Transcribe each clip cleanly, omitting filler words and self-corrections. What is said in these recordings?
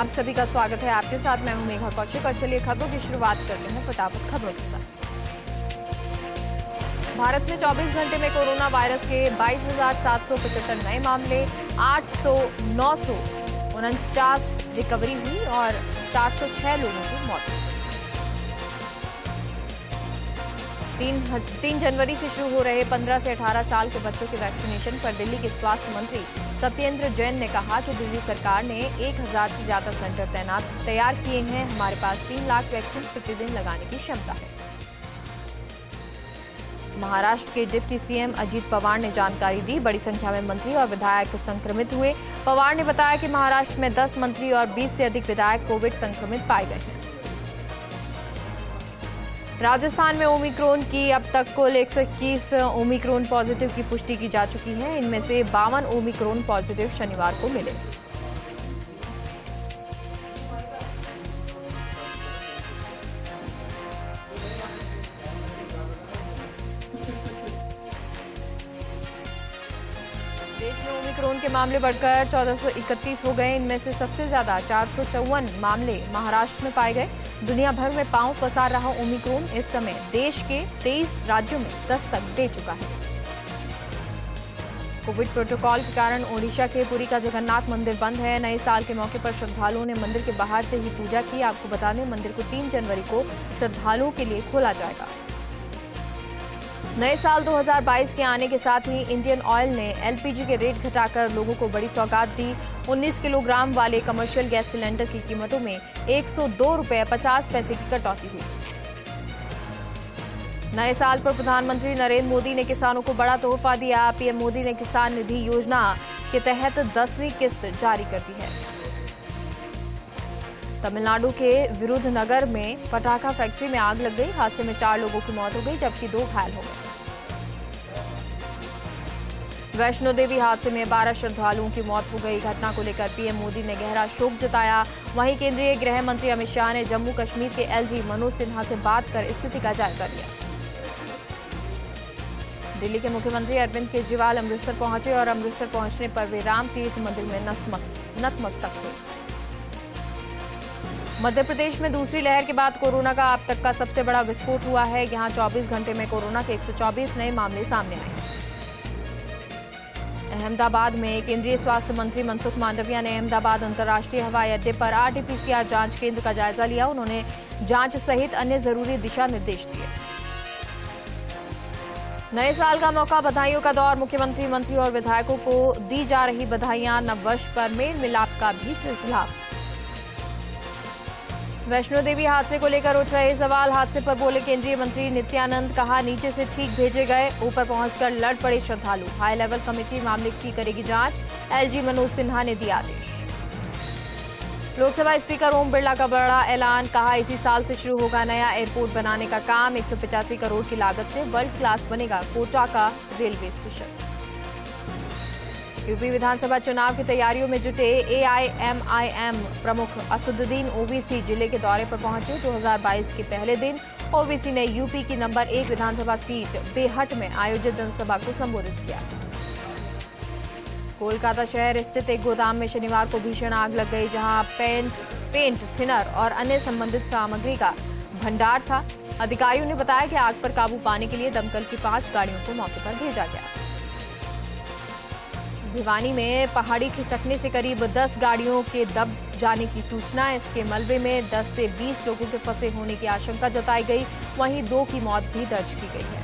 आप सभी का स्वागत है। आपके साथ मैं हूं मेघा कौशिक और चलिए खबरों की शुरुआत करते हैं फटाफट खबरों के साथ। भारत में 24 घंटे में कोरोना वायरस के 22,775 नए मामले, 949 रिकवरी हुई और 406 लोगों की मौत। 3 जनवरी से शुरू हो रहे 15 से 18 साल के बच्चों के वैक्सीनेशन पर दिल्ली के स्वास्थ्य मंत्री सत्येंद्र जैन ने कहा कि दिल्ली सरकार ने 1000 से ज्यादा सेंटर तैयार किए हैं। हमारे पास 3 लाख वैक्सीन प्रतिदिन लगाने की क्षमता है। महाराष्ट्र के डिप्टी सीएम अजीत पवार ने जानकारी दी। बड़ी संख्या में मंत्री और विधायक संक्रमित हुए। पवार ने बताया कि महाराष्ट्र में 10 मंत्री और 20 से अधिक विधायक कोविड संक्रमित पाए गए हैं। राजस्थान में ओमिक्रॉन की अब तक कुल 121 ओमिक्रॉन पॉजिटिव की पुष्टि की जा चुकी है। इनमें से 52 ओमिक्रॉन पॉजिटिव शनिवार को मिले। देश में ओमिक्रॉन के मामले बढ़कर 1431 हो गए। इनमें से सबसे ज्यादा 454 मामले महाराष्ट्र में पाए गए। दुनिया भर में पांव पसार रहा ओमिक्रॉन इस समय देश के 23 राज्यों में दस्तक दे चुका है। कोविड प्रोटोकॉल के कारण ओडिशा के पुरी का जगन्नाथ मंदिर बंद है। नए साल के मौके पर श्रद्धालुओं ने मंदिर के बाहर से ही पूजा की। आपको बता दें, मंदिर को 3 जनवरी को श्रद्धालुओं के लिए खोला जाएगा। नए साल 2022 के आने के साथ ही इंडियन ऑयल ने एलपीजी के रेट घटाकर लोगों को बड़ी सौगात दी। 19 किलोग्राम वाले कमर्शियल गैस सिलेंडर की कीमतों में 102 रुपये 50 पैसे की कटौती हुई। नए साल पर प्रधानमंत्री नरेंद्र मोदी ने किसानों को बड़ा तोहफा दिया। पीएम मोदी ने किसान निधि योजना के तहत 10वीं किस्त जारी कर दी है। तमिलनाडु के विरुधनगर में पटाखा फैक्ट्री में आग लग गई। हादसे में 4 लोगों की मौत हो गई जबकि 2 घायल हो गए। वैष्णो देवी हादसे में 12 श्रद्धालुओं की मौत हो गई। घटना को लेकर पीएम मोदी ने गहरा शोक जताया। वहीं केंद्रीय गृह मंत्री अमित शाह ने जम्मू कश्मीर के एलजी मनोज सिन्हा से बात कर स्थिति का जायजा लिया। दिल्ली के मुख्यमंत्री अरविंद केजरीवाल अमृतसर पहुंचे और अमृतसर पहुंचने पर वे राम तीर्थ मंदिर में नतमस्तक हुए। मध्य प्रदेश में दूसरी लहर के बाद कोरोना का अब तक का सबसे बड़ा विस्फोट हुआ है। यहां 24 घंटे में कोरोना के 124 नए मामले सामने आए हैं। अहमदाबाद में केंद्रीय स्वास्थ्य मंत्री मनसुख मांडविया ने अहमदाबाद अंतर्राष्ट्रीय हवाई अड्डे पर आरटीपीसीआर जांच केंद्र का जायजा लिया। उन्होंने जांच सहित अन्य जरूरी दिशा निर्देश दिए। नए साल का मौका, बधाइयों का दौर। मुख्यमंत्री, मंत्री और विधायकों को दी जा रही बधाइयां। नववर्ष पर मेल मिलाप का भी सिलसिला। वैष्णो देवी हादसे को लेकर उठ रहे सवाल। हादसे पर बोले केंद्रीय मंत्री नित्यानंद, कहा नीचे से ठीक भेजे गए, ऊपर पहुंचकर लड़ पड़े श्रद्धालु। हाई लेवल कमेटी मामले की करेगी जांच। एलजी मनोज सिन्हा ने दिया आदेश। लोकसभा स्पीकर ओम बिरला का बड़ा ऐलान, कहा इसी साल से शुरू होगा नया एयरपोर्ट बनाने का काम। 185 करोड़ की लागत से वर्ल्ड क्लास बनेगा कोटा का रेलवे स्टेशन। यूपी विधानसभा चुनाव की तैयारियों में जुटे एआईएमआईएम प्रमुख असदुद्दीन ओवैसी जिले के दौरे पर पहुंचे। 2022 के पहले दिन ओवैसी ने यूपी की नंबर 1 विधानसभा सीट बेहट में आयोजित जनसभा को संबोधित किया। कोलकाता शहर स्थित एक गोदाम में शनिवार को भीषण आग लग गई, जहां पेंट, थिनर और अन्य संबंधित सामग्री का भंडार था। अधिकारियों ने बताया कि आग पर काबू पाने के लिए दमकल की 5 गाड़ियों को मौके पर भेजा गया। भिवानी में पहाड़ी खिसकने से करीब 10 गाड़ियों के दब जाने की सूचना। इसके मलबे में 10 से 20 लोगों के फंसे होने की आशंका जताई गई। वहीं 2 की मौत भी दर्ज की गई है।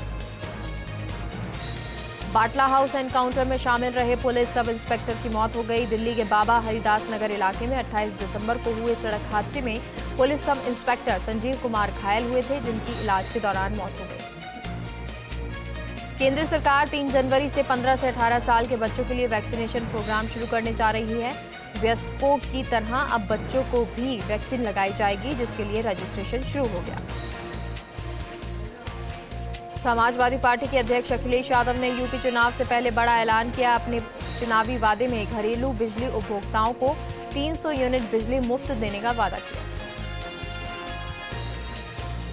बाटला हाउस एनकाउंटर में शामिल रहे पुलिस सब इंस्पेक्टर की मौत हो गई। दिल्ली के बाबा हरिदास नगर इलाके में 28 दिसंबर को हुए सड़क हादसे में police sub inspector Sanjeev Kumar घायल हुए थे, जिनकी इलाज के दौरान मौत हो गई। केंद्र सरकार 3 जनवरी से 15 से 18 साल के बच्चों के लिए वैक्सीनेशन प्रोग्राम शुरू करने जा रही है। वयस्कों की तरह अब बच्चों को भी वैक्सीन लगाई जाएगी, जिसके लिए रजिस्ट्रेशन शुरू हो गया। समाजवादी पार्टी के अध्यक्ष अखिलेश यादव ने यूपी चुनाव से पहले बड़ा ऐलान किया। अपने चुनावी वादे में घरेलू बिजली उपभोक्ताओं को 300 यूनिट बिजली मुफ्त देने का वादा किया।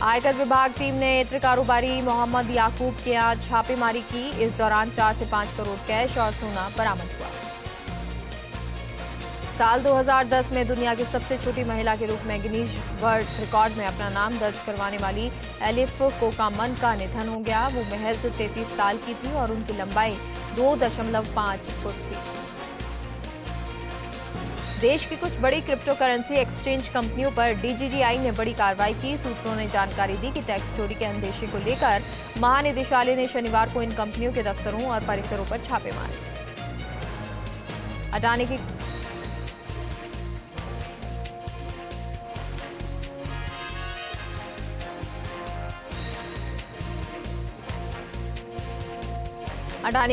आयकर विभाग टीम ने इत्र कारोबारी मोहम्मद याकूब के यहाँ छापेमारी की। इस दौरान 4 से 5 करोड़ कैश और सोना बरामद हुआ। साल 2010 में दुनिया की सबसे छोटी महिला के रूप में गिनीज वर्ल्ड रिकॉर्ड में अपना नाम दर्ज करवाने वाली एलिफ कोकामन का निधन हो गया। वो महज 33 साल की थी और उनकी लंबाई 2.5 फुट थी। देश की कुछ बड़ी क्रिप्टो करेंसी एक्सचेंज कंपनियों पर डीजीजीआई ने बड़ी कार्रवाई की। सूत्रों ने जानकारी दी कि टैक्स चोरी के अंदेशे को लेकर महानिदेशालय ने शनिवार को इन कंपनियों के दफ्तरों और परिसरों पर छापे मारे। अडानी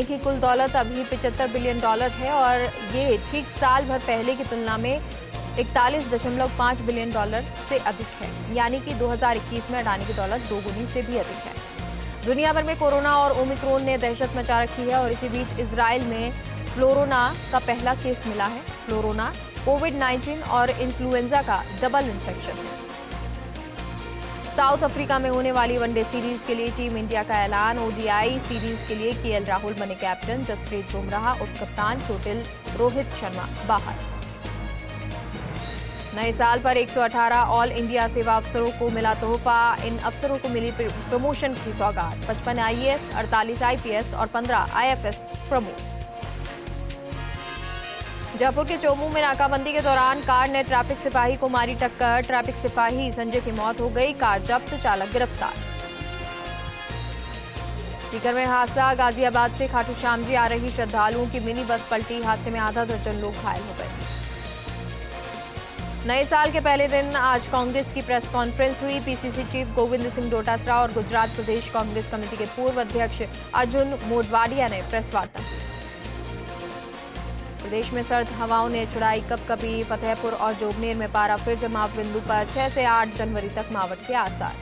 की कुल दौलत अभी $75 बिलियन है और ये ठीक साल भर पहले की तुलना में 41.5 बिलियन से अधिक है। यानी कि 2021 में अडानी की दौलत दोगुनी से भी अधिक है। दुनिया भर में कोरोना और ओमिक्रॉन ने दहशत मचा रखी है और इसी बीच इजराइल में फ्लोरोना का पहला केस मिला है। फ्लोरोना कोविड-19 और इन्फ्लुएंजा का डबल इन्फेक्शन है। साउथ अफ्रीका में होने वाली वनडे सीरीज के लिए टीम इंडिया का ऐलान। ओडीआई सीरीज के लिए केएल राहुल बने कैप्टन, जसप्रीत बुमराह उप कप्तान, चोटिल, रोहित शर्मा बाहर। नए साल पर 118 ऑल इंडिया सेवा अफसरों को मिला तोहफा। इन अफसरों को मिली प्रमोशन की सौगात। 55 आईएएस, 48 आईपीएस और 15 आईएफएस प्रमोट। जयपुर के चोमू में नाकाबंदी के दौरान कार ने ट्रैफिक सिपाही को मारी टक्कर। ट्रैफिक सिपाही संजय की मौत हो गई, कार जब्त, चालक गिरफ्तार। सीकर में हादसा। गाजियाबाद से खाटू श्याम जी आ रही श्रद्धालुओं की मिनी बस पलटी। हादसे में आधा दर्जन लोग घायल हो गए। नए साल के पहले दिन आज कांग्रेस की प्रेस कॉन्फ्रेंस हुई। पीसीसी चीफ गोविंद सिंह डोटासरा और गुजरात प्रदेश कांग्रेस कमेटी के पूर्व अध्यक्ष अर्जुन मोढवाडिया ने प्रेस वार्ता की। प्रदेश में सर्द हवाओं ने छुड़ाई कपकपी। फतेहपुर और जोबनेर में पारा फिर जमाव बिंदु पर। 6 से 8 जनवरी तक मावठ के आसार।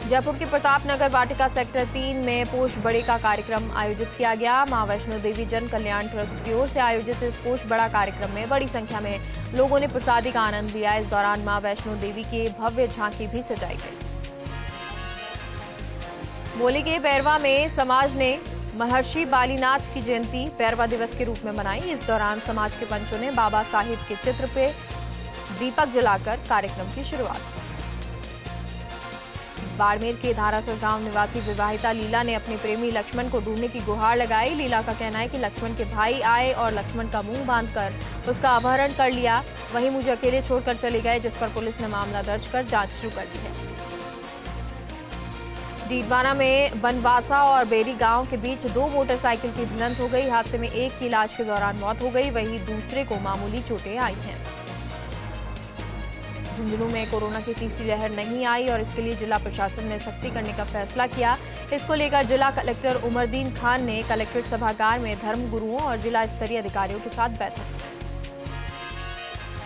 जयपुर के प्रताप नगर वाटिका सेक्टर 3 में पोष बड़े का कार्यक्रम आयोजित किया गया। मां वैष्णो देवी जन कल्याण ट्रस्ट की ओर से आयोजित इस पोष बड़ा कार्यक्रम में बड़ी संख्या में लोगों ने प्रसादी का आनंद लिया। इस दौरान मां वैष्णो देवी की भव्य झांकी भी सजाई गई। मोली के बैरवा में समाज ने महर्षि बालीनाथ की जयंती बैरवा दिवस के रूप में मनाई। इस दौरान समाज के पंचों ने बाबा साहिब के चित्र पे दीपक जलाकर कार्यक्रम की शुरुआत की। बाड़मेर के धारासर गांव निवासी विवाहिता लीला ने अपने प्रेमी लक्ष्मण को ढूंढने की गुहार लगाई। लीला का कहना है कि लक्ष्मण के भाई आए और लक्ष्मण का मुंह बांधकर उसका अपहरण कर लिया, वहीं मुझे अकेले छोड़कर चले गए, जिस पर पुलिस ने मामला दर्ज कर जांच शुरू कर दी है। डीडवाना में बनवासा और बेरी गांव के बीच 2 मोटरसाइकिल की भिड़ंत हो गई। हादसे में एक की इलाज के दौरान मौत हो गई, वहीं दूसरे को मामूली चोटें आई हैं। झुंझुनू में कोरोना की तीसरी लहर नहीं आई और इसके लिए जिला प्रशासन ने सख्ती करने का फैसला किया। इसको लेकर जिला कलेक्टर उमरदीन खान ने कलेक्ट्रेट सभागार में धर्म गुरुओं और जिला स्तरीय अधिकारियों के साथ बैठक की।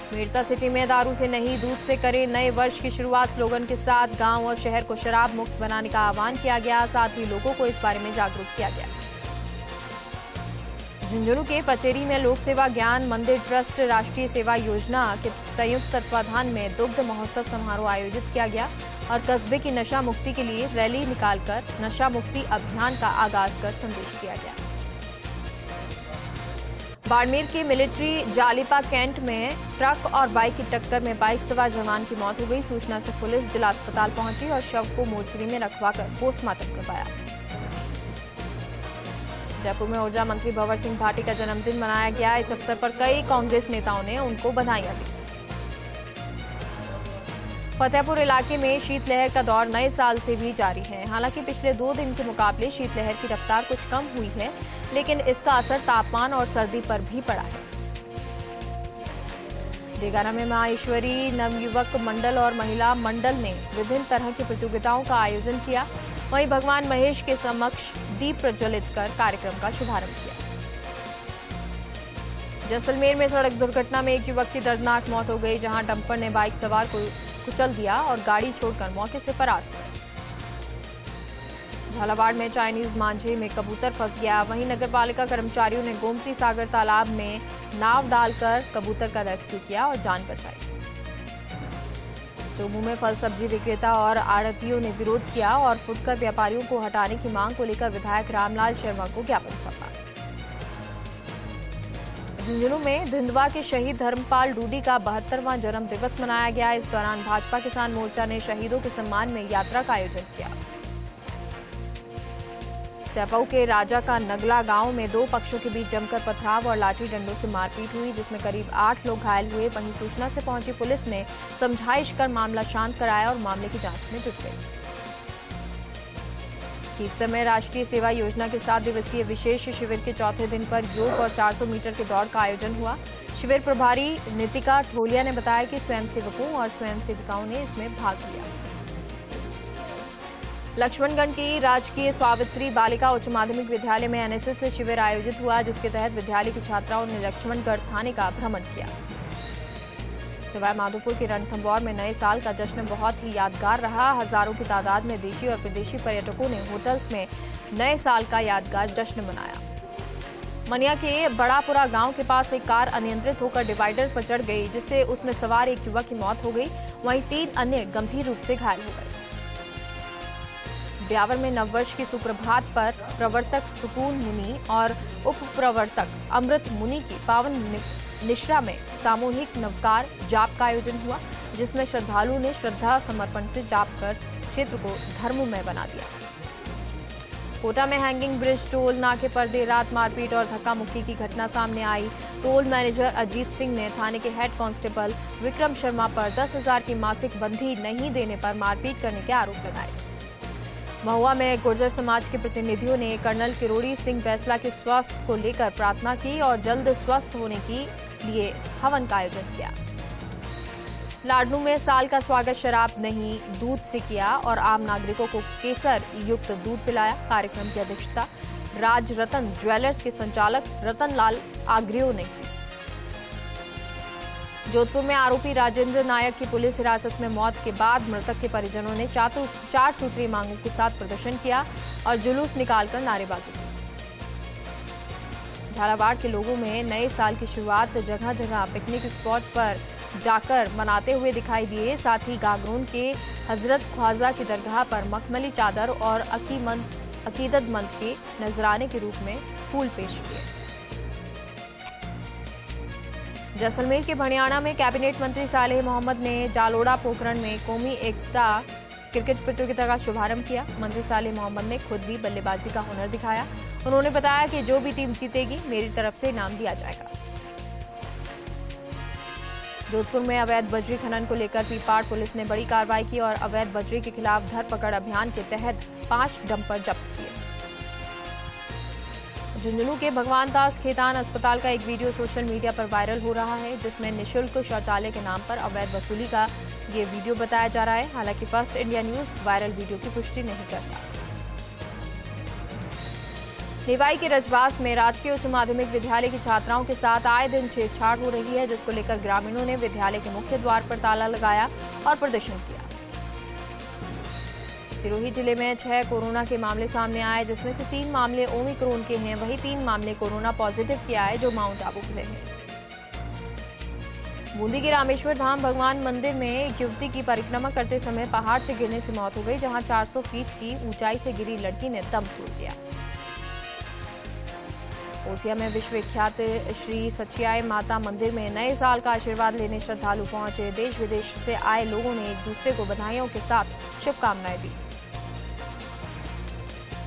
मेड़ता सिटी में दारू से नहीं दूध से करें नए वर्ष की शुरुआत स्लोगन के साथ गांव और शहर को शराब मुक्त बनाने का आह्वान किया गया। साथ ही लोगों को इस बारे में जागरूक किया गया। झुंझुनू के पचेरी में लोक सेवा ज्ञान मंदिर ट्रस्ट राष्ट्रीय सेवा योजना के संयुक्त तत्वाधान में दुग्ध महोत्सव समारोह आयोजित किया गया और कस्बे की नशा मुक्ति के लिए रैली निकालकर नशा मुक्ति अभियान का आगाज कर संदेश दिया गया। बाड़मेर के मिलिट्री जालिपा कैंट में ट्रक और बाइक की टक्कर में बाइक सवार जवान की मौत हो गई। सूचना से पुलिस जिला अस्पताल पहुंची और शव को मोर्चरी में रखवाकर पोस्टमार्टम करवाया। जयपुर में ऊर्जा मंत्री भंवर सिंह भाटी का जन्मदिन मनाया गया। इस अवसर पर कई कांग्रेस नेताओं ने उनको बधाइयां दी। फतेहपुर इलाके में शीतलहर का दौर नए साल से भी जारी है। हालांकि पिछले 2 दिन के मुकाबले शीतलहर की रफ्तार कुछ कम हुई है, लेकिन इसका असर तापमान और सर्दी पर भी पड़ा है। देगाना में माहेश्वरी नवयुवक मंडल और महिला मंडल ने विभिन्न तरह की प्रतियोगिताओं का आयोजन किया। वहीं भगवान महेश के समक्ष दीप प्रज्वलित कर कार्यक्रम का शुभारंभ किया। जैसलमेर में सड़क दुर्घटना में एक युवक की दर्दनाक मौत हो गई, जहां डंपर ने बाइक सवार को कुचल दिया और गाड़ी छोड़कर मौके से फरार हो गए। झालावाड़ में चाइनीज मांझे में कबूतर फंस गया। वहीं नगरपालिका कर्मचारियों ने गोमती सागर तालाब में नाव डालकर कबूतर का रेस्क्यू किया और जान बचाई। चोमू में फल सब्जी विक्रेता और आढ़तियों ने विरोध किया और फुटकर व्यापारियों को हटाने की मांग को लेकर विधायक रामलाल शर्मा को ज्ञापन सौंपा। झुंझुनू में धिंदवा के शहीद धर्मपाल डूडी का 72वां जन्म दिवस मनाया गया। इस दौरान भाजपा किसान मोर्चा ने शहीदों के सम्मान में यात्रा का आयोजन किया। सैपऊ के राजा का नगला गांव में दो पक्षों के बीच जमकर पथराव और लाठी डंडों से मारपीट हुई, जिसमें करीब 8 लोग घायल हुए। वहीं सूचना से पहुंची पुलिस ने समझाइश कर मामला शांत कराया और मामले की जांच में जुट गई। कीर्तन में राष्ट्रीय सेवा योजना के 7 दिवसीय विशेष शिविर के चौथे दिन पर योग और 400 मीटर के दौड़ का आयोजन हुआ। शिविर प्रभारी नितिका ठोलिया ने बताया कि स्वयंसेवकों और स्वयंसेविकाओं ने इसमें भाग लिया। लक्ष्मणगढ़ की राजकीय सावित्री बालिका उच्च माध्यमिक विद्यालय में एनएसएस शिविर आयोजित हुआ, जिसके तहत विद्यालय की छात्राओं ने लक्ष्मणगढ़ थाने का भ्रमण किया। सवाई माधोपुर के रणथंभौर में नए साल का जश्न बहुत ही यादगार रहा। हजारों की तादाद में देशी और विदेशी पर्यटकों ने होटल्स में नए साल का यादगार जश्न मनाया। मनिया के बड़ापुरा गांव के पास एक कार अनियंत्रित होकर डिवाइडर पर चढ़ गई, जिससे उसमें सवार एक युवक की मौत हो गई। वहीं 3 अन्य गंभीर रूप से घायल हो गए। ब्यावर में नववर्ष की सुप्रभात पर प्रवर्तक सुकून मुनि और उप प्रवर्तक अमृत मुनि की पावन निश्रा में सामूहिक नवकार जाप का आयोजन हुआ, जिसमें श्रद्धालुओं ने श्रद्धा समर्पण से जाप कर क्षेत्र को धर्ममय बना दिया। कोटा में हैंगिंग ब्रिज टोल नाके पर देर रात मारपीट और धक्का मुक्की की घटना सामने आई। टोल मैनेजर अजीत सिंह ने थाने के हेड कांस्टेबल विक्रम शर्मा पर 10,000 की मासिक बंधी नहीं देने पर मारपीट करने के आरोप लगाए। महुआ में गुर्जर समाज के प्रतिनिधियों ने कर्नल किरोड़ी सिंह बैसला के स्वास्थ्य को लेकर प्रार्थना की और जल्द स्वस्थ होने के लिए हवन का आयोजन किया। लाडनू में साल का स्वागत शराब नहीं दूध से किया और आम नागरिकों को केसर युक्त दूध पिलाया। कार्यक्रम की अध्यक्षता राज रतन ज्वेलर्स के संचालक रतन लाल आग्रियो ने की। जोधपुर में आरोपी राजेंद्र नायक की पुलिस हिरासत में मौत के बाद मृतक के परिजनों ने 4 सूत्रीय मांगों के साथ प्रदर्शन किया और जुलूस निकालकर नारेबाजी की। झालावाड़ के लोगों में नए साल की शुरुआत जगह जगह पिकनिक स्पॉट पर जाकर मनाते हुए दिखाई दिए। साथ ही गागरोन के हजरत ख्वाजा की दरगाह पर मखमली चादर और अकीदतमंद के नजराने के रूप में फूल पेश किए। जैसलमेर के भणियाना में कैबिनेट मंत्री सालेह मोहम्मद ने जालोड़ा पोखरण में कौमी एकता क्रिकेट प्रतियोगिता का शुभारंभ किया। मंत्री सालेह मोहम्मद ने खुद भी बल्लेबाजी का हुनर दिखाया। उन्होंने बताया कि जो भी टीम जीतेगी मेरी तरफ से इनाम दिया जाएगा। जोधपुर में अवैध बजरी खनन को लेकर पीपाड़ पुलिस ने बड़ी कार्रवाई की और अवैध बजरी के खिलाफ धरपकड़ अभियान के तहत 5 डंपर जब्त किए। झुंझुनू के भगवान दास खेतान अस्पताल का एक वीडियो सोशल मीडिया पर वायरल हो रहा है, जिसमें निःशुल्क शौचालय के नाम पर अवैध वसूली का ये वीडियो बताया जा रहा है। हालांकि first India news viral video की पुष्टि नहीं करता। निवाई के रजवास में राजकीय उच्च माध्यमिक विद्यालय की छात्राओं के साथ आए दिन छेड़छाड़ हो रही है, जिसको लेकर ग्रामीणों ने विद्यालय के मुख्य द्वार पर ताला लगाया और प्रदर्शन किया। सिरोही जिले में 6 कोरोना के मामले सामने आए, जिसमें से 3 मामले ओमिक्रॉन के हैं। वहीं 3 मामले कोरोना पॉजिटिव के आए जो माउंट आबू के हैं। बूंदी के रामेश्वर धाम भगवान मंदिर में एक युवती की परिक्रमा करते समय पहाड़ से गिरने से मौत हो गई, जहां 400 फीट की ऊंचाई से गिरी लड़की ने दम तोड़ दिया। ओसिया में विश्व विख्यात श्री सचियाई माता मंदिर में नए साल का आशीर्वाद लेने श्रद्धालु पहुंचे। देश विदेश से आए लोगों ने एक दूसरे को बधाइयों के साथ शुभकामनाएं दी।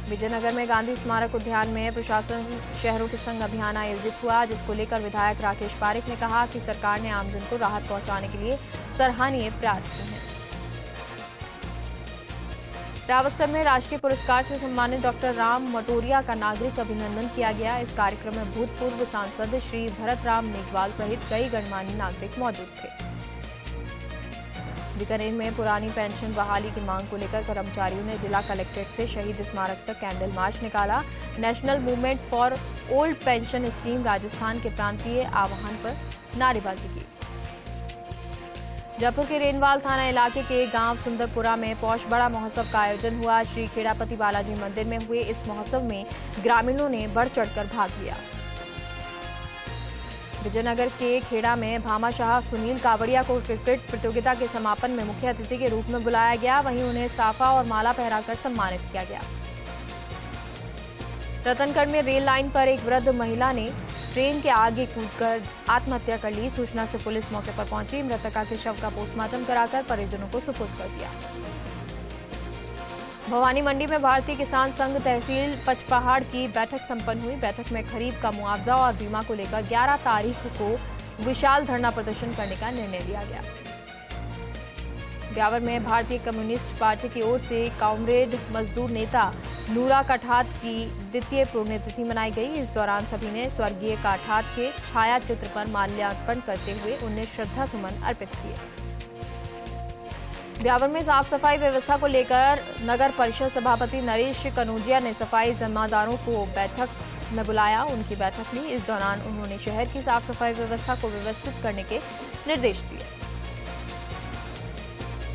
विजयनगर में गांधी स्मारक उद्यान में प्रशासन शहरों के संग अभियान आयोजित हुआ, जिसको लेकर विधायक राकेश पारिक ने कहा कि सरकार ने आमजन को राहत पहुंचाने के लिए सराहनीय प्रयास किए हैं। रावतसर में राष्ट्रीय पुरस्कार से सम्मानित डॉक्टर राम मटोरिया का नागरिक अभिनंदन किया गया। इस कार्यक्रम में भूतपूर्व सांसद श्री भरत राम मेघवाल सहित कई गणमान्य नागरिक मौजूद थे। बीकानेर में पुरानी पेंशन बहाली की मांग को लेकर कर्मचारियों ने जिला कलेक्ट्रेट से शहीद स्मारक तक कैंडल मार्च निकाला। National movement for old pension scheme Rajasthan के प्रांतीय आह्वान पर नारेबाजी की। जयपुर के रेनवाल थाना इलाके के गांव सुंदरपुरा में पौष बड़ा महोत्सव का आयोजन हुआ। श्री खेड़ापति बालाजी मंदिर में हुए इस महोत्सव में ग्रामीणों ने बढ़ चढ़कर भाग लिया। विजयनगर के खेड़ा में भामाशाह सुनील कावड़िया को क्रिकेट प्रतियोगिता के समापन में मुख्य अतिथि के रूप में बुलाया गया। वहीं उन्हें साफा और माला पहनाकर सम्मानित किया गया। रतनगढ़ में रेल लाइन पर एक वृद्ध महिला ने ट्रेन के आगे कूदकर आत्महत्या कर ली। सूचना से पुलिस मौके पर पहुंची। मृतका के शव का पोस्टमार्टम कराकर परिजनों को सुपुर्द कर दिया। भवानी मंडी में भारतीय किसान संघ तहसील पचपहाड़ की बैठक संपन्न हुई। बैठक में खरीफ का मुआवजा और बीमा को लेकर 11 तारीख को विशाल धरना प्रदर्शन करने का निर्णय लिया गया। ब्यावर में भारतीय कम्युनिस्ट पार्टी की ओर से कॉमरेड मजदूर नेता नूरा काठात की द्वितीय पुण्यतिथि मनाई गई। इस दौरान सभी ने स्वर्गीय काठात के छाया चित्र पर माल्यार्पण करते हुए उन्हें श्रद्धा सुमन अर्पित किए। ब्यावर में साफ सफाई व्यवस्था को लेकर नगर परिषद सभापति नरेश कनौजिया ने सफाई जिम्मेदारों को बैठक में बुलाया, उनकी बैठक ली। इस दौरान उन्होंने शहर की साफ सफाई व्यवस्था को व्यवस्थित करने के निर्देश दिए।